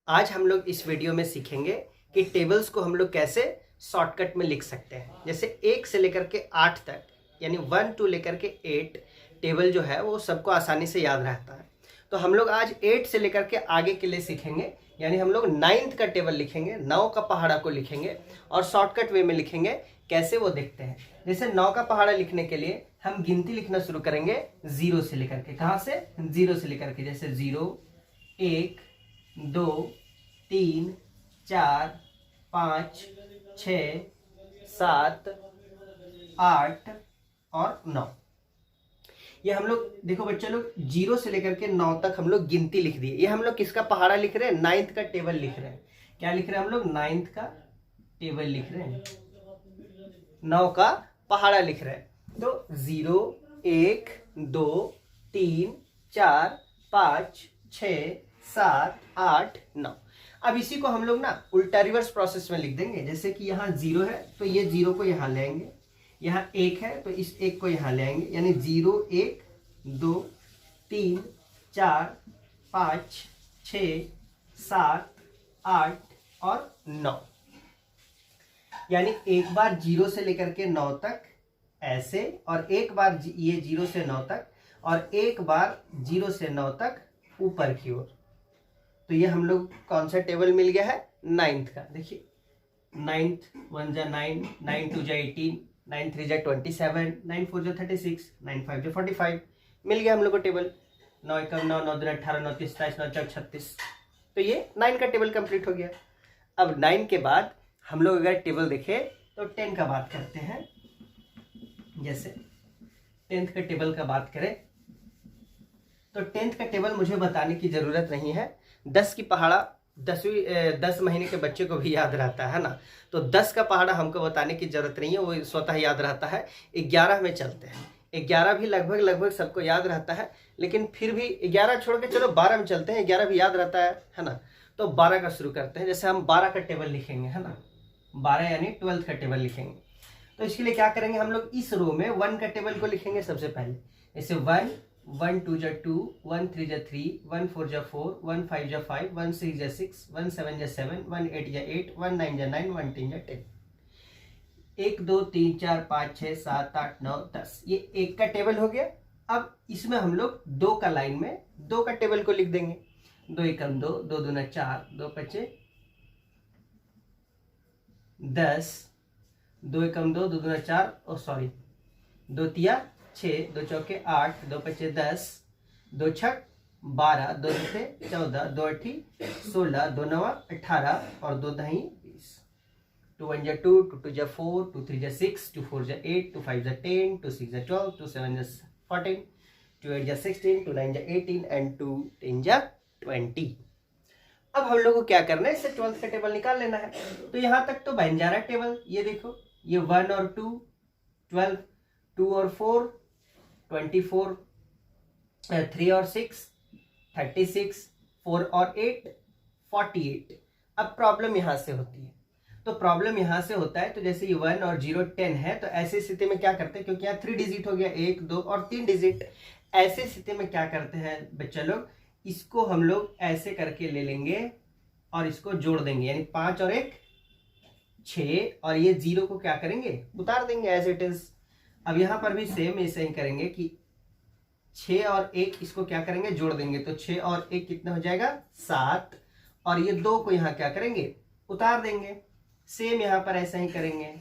आज हम लोग इस वीडियो में सीखेंगे कि टेबल्स को हम लोग कैसे शॉर्टकट में लिख सकते हैं। जैसे 1 से लेकर के 8 तक यानी 1 टू लेकर के 8 टेबल जो है वो सबको आसानी से याद रहता है। तो हम लोग आज 8 से लेकर के आगे के लिए सीखेंगे, यानी हम लोग 9th का टेबल लिखेंगे, 9 का पहाड़ा को लिखेंगे और शॉर्टकट वे में लिखेंगे। कैसे वो देखते हैं। जैसे 9 का पहाड़ा लिखने के लिए हम गिनती लिखना शुरू करेंगे 0 से लेकर के। कहाँ से? 0 से लेकर के। जैसे 0, 1, 2, 3, 4, 5, 6, 7, 8 और 9। ये हम लोग देखो बच्चे लोग 0 से लेकर के 9 तक हम लोग गिनती लिख दिए। ये हम लोग किसका पहाड़ा लिख रहे हैं? 9th का टेबल लिख रहे हैं। क्या लिख रहे हैं हम लोग? 9th का टेबल लिख रहे हैं, 9 का पहाड़ा लिख रहे हैं। तो 0, 1, 2, 3, 4, 5, 6, 7, 8, 9। अब इसी को हम लोग ना उल्टा रिवर्स प्रोसेस में लिख देंगे। जैसे कि यहाँ 0 है तो ये 0 को यहाँ ले आएंगे, यहाँ 1 है तो इस 1 को यहाँ ले आएंगे, यानी 0, 1, 2, 3, 4, 5, 6, 7, 8 और 9। यानी एक बार 0 से लेकर के 9 तक ऐसे, और एक बार ये 0 से 9 तक, और एक बार 0 से 9 तक ऊपर की ओर। तो ये हम लोग कौन सा टेबल मिल गया है? 9th का। देखिए 9th 1 जा 9, 9 2 जा 18, 9 3 जा 27, 9 4 जा 36, 9 5 जा 45। मिल गया हम लोग को टेबल। 9 1 9, 9 2 18, 9 3 27, 9 4 36। तो ये 9 का टेबल कंप्लीट हो गया। अब 9 के बाद हम लोग अगर टेबल देखें तो 10 का बात करते हैं। जैसे 10th का टेबल का बात करें तो 10th का टेबल मुझे बताने की जरूरत नहीं है। 10 की पहाड़ा 10 महीने के बच्चे को भी याद रहता है ना, तो 10 का पहाड़ा हमको बताने की जरूरत नहीं है, वो स्वतः याद रहता है। 11 में चलते हैं। 11 भी लगभग सबको याद रहता है, लेकिन फिर भी 11 छोड़ के चलो 12 में चलते हैं। 11 भी याद रहता है ना। तो 12 का शुरू करते हैं। जैसे हम 12 का टेबल लिखेंगे, है ना, 12 यानी 12th का टेबल लिखेंगे। तो इसके लिए क्या करेंगे हम लोग? इस रो में 1 का टेबल को लिखेंगे सबसे पहले। जैसे 1 1 2 जा 2, 1 3 जा 3, 1 4 जा 4, 1 5 जा 5, 1 6 जा 6, 1 7 जा 7, 1 8 जा 8, 1 9 जा 9, 1 10 जा 10। 1 2 3 4 5 6 7 8 9 10। ये 1 का टेबल हो गया। अब इसमें हम लोग 2 का लाइन में 2 का टेबल को लिख देंगे। 2 एकम 2, 2 दूना 4, 2 पचे 10, 2 एकम 2, 2 दूना 4, 2 तिया 6, 2 चौके 8, 2 पचे 10, 2 छक 12, 2 से 14, 2 अठी 16, 2 नवा 18 और 2 दही 20। 2 1 जा 2, 2 2 जा 4, 2 3 जा 6, 2 4 जा 8, 2 5 जा 10, 2 6 जा 12, 2 7 जा 14, 2 8 जा 16, 2 9 जा 18 एंड 2 10 जा 20। अब हम लोग को क्या करना है? इससे 12th का टेबल निकाल लेना है। तो यहाँ तक तो बन जा रहा है टेबल। ये देखो, ये 1 और 2 12, 2 और 4 24, 3 और 6 36, 4 और 8 48। अब प्रॉब्लम यहाँ से होती है। तो प्रॉब्लम यहाँ से होता है, तो जैसे ये 1 और 0 10 है, तो ऐसी स्थिति में क्या करते हैं? क्योंकि यहाँ 3 डिजिट हो गया, 1 2 और 3 डिजिट। ऐसे स्थिति में क्या करते हैं बच्चा लोग? इसको हम लोग ऐसे करके ले लेंगे और इसको जोड़ देंगे, यानी 5 और 1 6, और ये 0 को क्या करेंगे? उतार देंगे एज इट इज। अब यहां पर भी सेम ऐसे ही करेंगे कि 6 और 1 इसको क्या करेंगे? जोड़ देंगे। तो 6 और 1 कितना हो जाएगा? 7, और ये 2 को यहां क्या करेंगे? उतार देंगे। सेम यहां पर ऐसा ही करेंगे।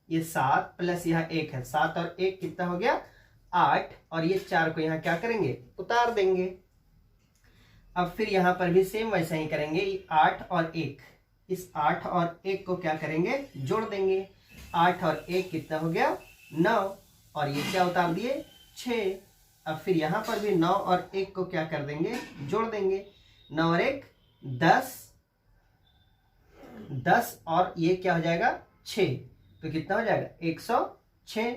ये 7 प्लस यहाँ 1 है, 7 और 1 कितना हो गया? 8, और ये 4 को यहां क्या करेंगे? उतार देंगे। अब फिर यहां पर भी सेम वैसा ही करेंगे। 8 और 1, इस 8 और 1 को क्या करेंगे? जोड़ देंगे। 8 और 1 कितना हो गया? 9, और ये क्या उतार दिए? 6। अब फिर यहां पर भी 9 और 1 को क्या कर देंगे? जोड़ देंगे। 9 और 1 10, 10 और ये क्या हो जाएगा? 6। तो कितना हो जाएगा? 106।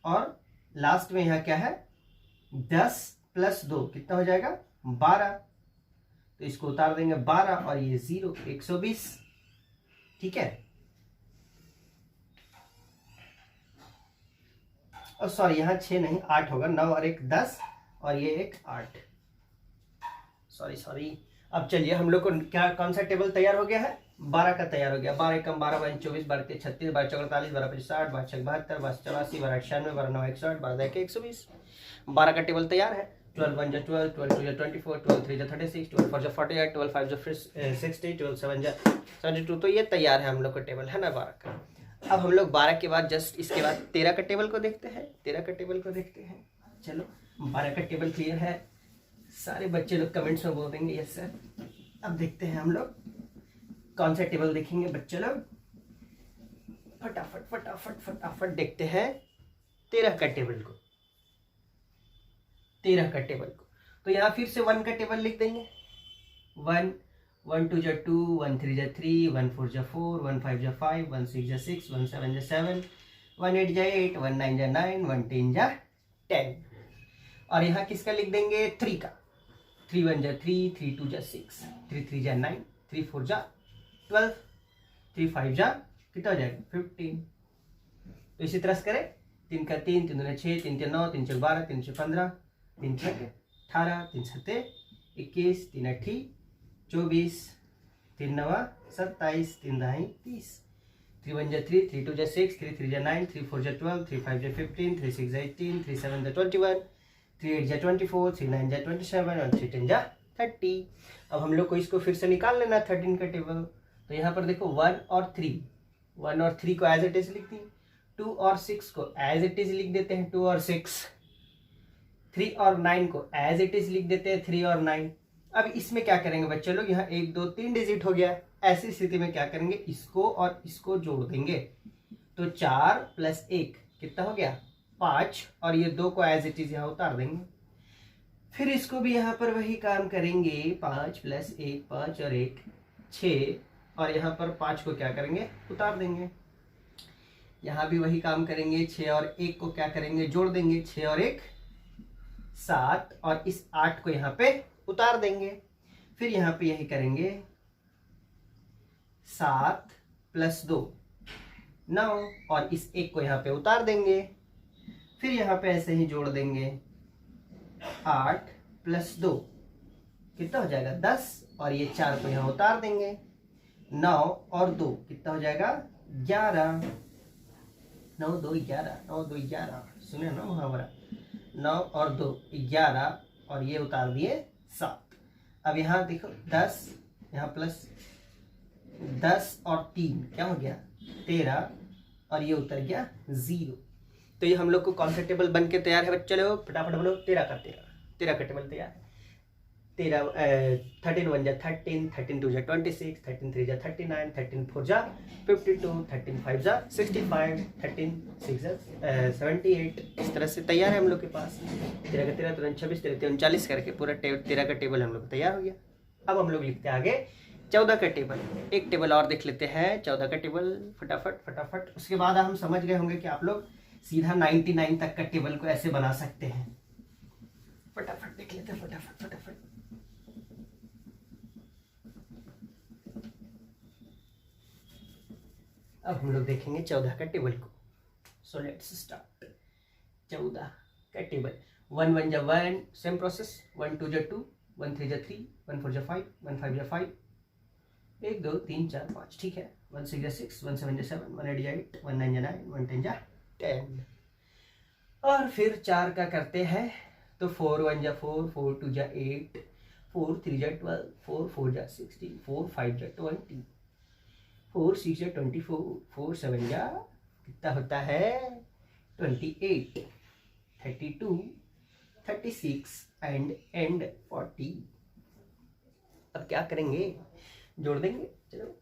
और लास्ट में यहां क्या है? 10 प्लस 2 कितना हो जाएगा? 12। तो इसको उतार देंगे 12, और ये 0, 120। ठीक है। और सॉरी, यहाँ 6 नहीं 8 होगा। 9 और 1 10, और ये एक 8। सॉरी अब चलिए हम लोग को क्या कौन सा टेबल तैयार हो गया है, 12 का तैयार हो गया। 12 एकम 12, 22 24, 12 3 36, 12 4 48, 12 5 60, 12 6 72, 12 84, 12 98, 12 9 160, 12 1 120। 12 का टेबल तैयार है। 12 1 12, 12 2 24, 12 3 36, 12 4 48, 12 5 60, 12 7 72। तो ये तैयार है हम लोग का टेबल, है ना 12 का। अब हम लोग 12 के बाद जस्ट इसके बाद 13 का टेबल को देखते हैं। 13 का टेबल को देखते हैं। चलो 12 का टेबल क्लियर है। सारे बच्चे लोग कमेंट्स में बोल देंगे यस सर। अब देखते हैं हम लोग कौन सा टेबल देखेंगे बच्चे लोग। फटाफट फटाफट फटाफट देखते हैं 13 का टेबल को। 13 का टेबल को तो यहाँ फिर से 1 का टेबल लिख देंगे। 1 1 2 2, 1 3 3, 1 4 4, 1 5 5, 1 6 6, 1 7 7, 1 8 8, 1 9 9, 1 10 10। और यहाँ किसका लिख देंगे 3 का। 3 1 3, 3 2 6, 3 3 9, 3 4 12, 3 5 कितना हो जाएगा 15। तो इसी तरह से करें। 3 का 3, 3 2 6, 3 3 9, 3 4 12, 3 4 15, 3 6 18, 3 7 21, 3 8 24, 3 9 27, 3 10 30। 3 1 3, 3 2 6, 3 3 9, 3 4 12, 3 5 15, 3 6 18, 3 7 21, 3 8 24, 3 9 27 और 3 10 30। अब हम लोग को इसको फिर से निकाल लेना 13 का टेबल। तो यहाँ पर देखो 1 और 3, 1 और 3 को एज इट इज लिख दी। 2 और 6 को एज इट इज लिख देते हैं 2 और 6। 3 और 9 को एज इट इज लिख देते हैं 3 और 9। अब इसमें क्या करेंगे बच्चे लोग, यहाँ 1 2 3 डिजिट हो गया। ऐसी स्थिति में क्या करेंगे, इसको और इसको जोड़ देंगे। तो 4 + 1 कितना हो गया 5, और ये 2 को एज इट इज यहाँ उतार देंगे। फिर इसको भी यहाँ पर वही काम करेंगे। 5 + 1 5 और 1 6, और यहाँ पर 5 को क्या करेंगे उतार देंगे। यहाँ भी वही काम करेंगे। 6 और 1 को क्या करेंगे जोड़ देंगे। 6 और 1 7, और इस 8 को यहाँ पे उतार देंगे। फिर यहाँ पे यही करेंगे। 7 + 2 9, और इस 1 को यहाँ पे उतार देंगे। फिर यहाँ पे ऐसे ही जोड़ देंगे। 8 + 2 कितना हो जाएगा 10, और ये 4 को यहाँ उतार देंगे। 9 और 2 कितना हो जाएगा 11। 9 2 11, 9 2 11, सुने ना मुहावरा। 9 और 2 11, और ये उतार दिए 7। अब यहाँ देखो 10, यहाँ प्लस 10 और 3 क्या हो गया 13, और ये उतर गया 0। तो ये हम लोग को कौन सा टेबल बन के तैयार है बच्चे लोग, फटाफट बोलो। 13 का टेबल तैयार है। 13 1 13, 13 2 26, 13 3 39, 13 4 52, 13 5 65, 13 6 78। इस तरह से तैयार है हम लोग के पास। 13 का 13, 13 26, 13 39 करके पूरा 13 का टेबल हम लोग तैयार हो गया। अब हम लोग लिखते हैं आगे 14 का टेबल। एक टेबल और देख लेते हैं 14 का टेबल फटाफट फटाफट। उसके बाद हम समझ गए होंगे कि आप लोग सीधा 99 तक का टेबल को ऐसे बना सकते हैं। फटाफट देख लेते हैं फटाफट फटाफट। अब हम लोग देखेंगे 14 का टेबल को। So let's start. 14 का टेबल। 1 1 जा 1, सेम प्रोसेस। 1 2 जा 2, 1 3 जा 3, 1 4 जा 5, 1 5 जा 5, 1 2 3 4 5, ठीक है। 1 6 जा 6, 1 7 जा 7, 1 8 जा 8, 1 9 जा 9, 1 10 जा 10। और फिर 4 का करते हैं। तो 4 1 जा 4, 4 2 जा 8, 4 3 जा 12, 4 4 जा 16, 4 5 जा 20, 4 6 जा 24, 4 7 जा कितना होता है 28, 32, 36 एंड 40। अब क्या करेंगे, जोड़ देंगे। चलो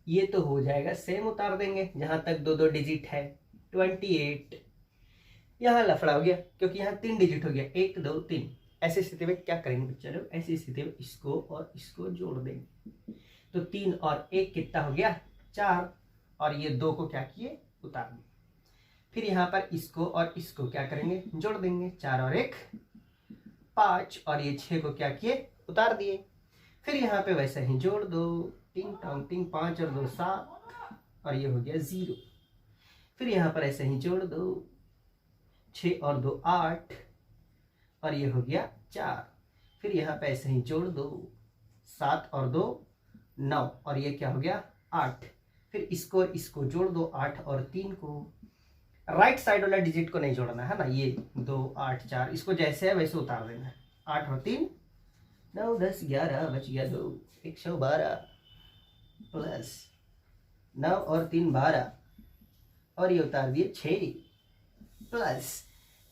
ये तो हो जाएगा, सेम उतार देंगे जहां तक 2 डिजिट है। 28 यहाँ लफड़ा हो गया क्योंकि यहाँ 3 डिजिट हो गया, 1 2 3। ऐसी स्थिति में क्या करेंगे चलो, ऐसी स्थिति में इसको और इसको जोड़ देंगे। तो 3 और 1 कितना हो गया 4, और ये 2 को क्या किए उतार दिए। फिर यहाँ पर इसको और इसको क्या करेंगे जोड़ देंगे। 4 और 1 5, और ये 6 को क्या किए उतार दिए। फिर यहाँ पे वैसे ही जोड़ दो। टिंग टोंग टिंग, 5 और 2 7, और ये हो गया 0। फिर यहाँ पर ऐसे ही जोड़ दो। 6 और 2 8, और ये हो गया 4। फिर यहाँ पे ऐसे ही जोड़ दो। 7 और 2 9, और ये क्या हो गया 8। फिर इसको जोड़ दो 8 और 3 को। राइट साइड वाला डिजिट को नहीं जोड़ना है ना, ये 2 8 4 इसको जैसे है वैसे उतार देना है। 8 और 3 9 10 11 बच गया 2 112 प्लस 9 और 3 12, और ये उतार दिए 6 प्लस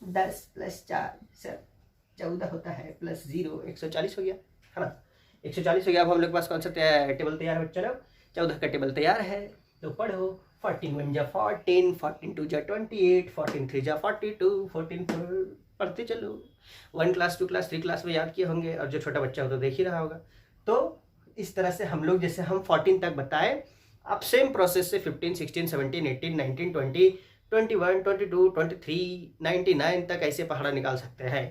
10 प्लस 4 सर 14 होता है, प्लस 0 140 हो गया है ना। 140 हो गया। अब हम लोग के पास कौन सा टेबल तैयार है बच्चों लोग? 14 का टेबल तैयार है। तो पढ़ो 14 1 जा 14, 14 2 जा 28, 14 3 जा 42, 14 4 पढ़ते चलो। 1 क्लास 2 क्लास 3 क्लास में याद किए होंगे, और जो छोटा बच्चा हो तो देख ही रहा होगा। तो इस तरह से हम लोग, जैसे हम 14 तक बताए, आप सेम प्रोसेस से 15 16 17 18 19 20 21 22 23 99 तक ऐसे पहाड़ा निकाल सकते हैं।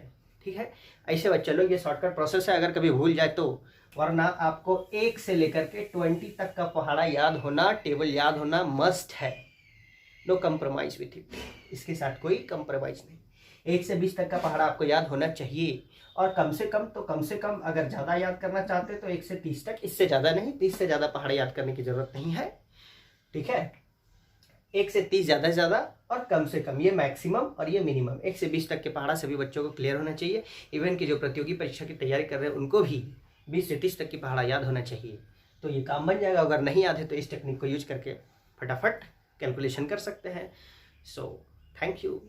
ठीक है, ऐसे बच्चे लोग, ये शॉर्टकट प्रोसेस है, अगर कभी भूल जाए तो। वरना आपको 1 से लेकर के 20 तक का पहाड़ा याद होना, टेबल याद होना मस्ट है। नो कंप्रोमाइज विथ इट, इसके साथ कोई कंप्रोमाइज नहीं। 1 से 20 तक का पहाड़ा आपको याद होना चाहिए, और कम से कम अगर ज़्यादा याद करना चाहते तो 1 से 30 तक, इससे ज़्यादा नहीं। 30 से ज़्यादा पहाड़ा याद करने की ज़रूरत नहीं है। ठीक है, 1 से 30 ज़्यादा से ज़्यादा, और कम से कम, ये मैक्सिमम और ये मिनिमम। 1 से 20 तक के पहाड़ा सभी बच्चों को क्लियर होना चाहिए। इवन कि जो प्रतियोगी परीक्षा की तैयारी कर रहे हैं उनको भी 20 से 30 तक की पहाड़ा याद होना चाहिए। तो ये काम बन जाएगा। अगर नहीं याद है तो इस टेक्निक को यूज करके फटाफट कैलकुलेशन कर सकते हैं। So thank you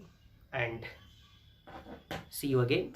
and see you again.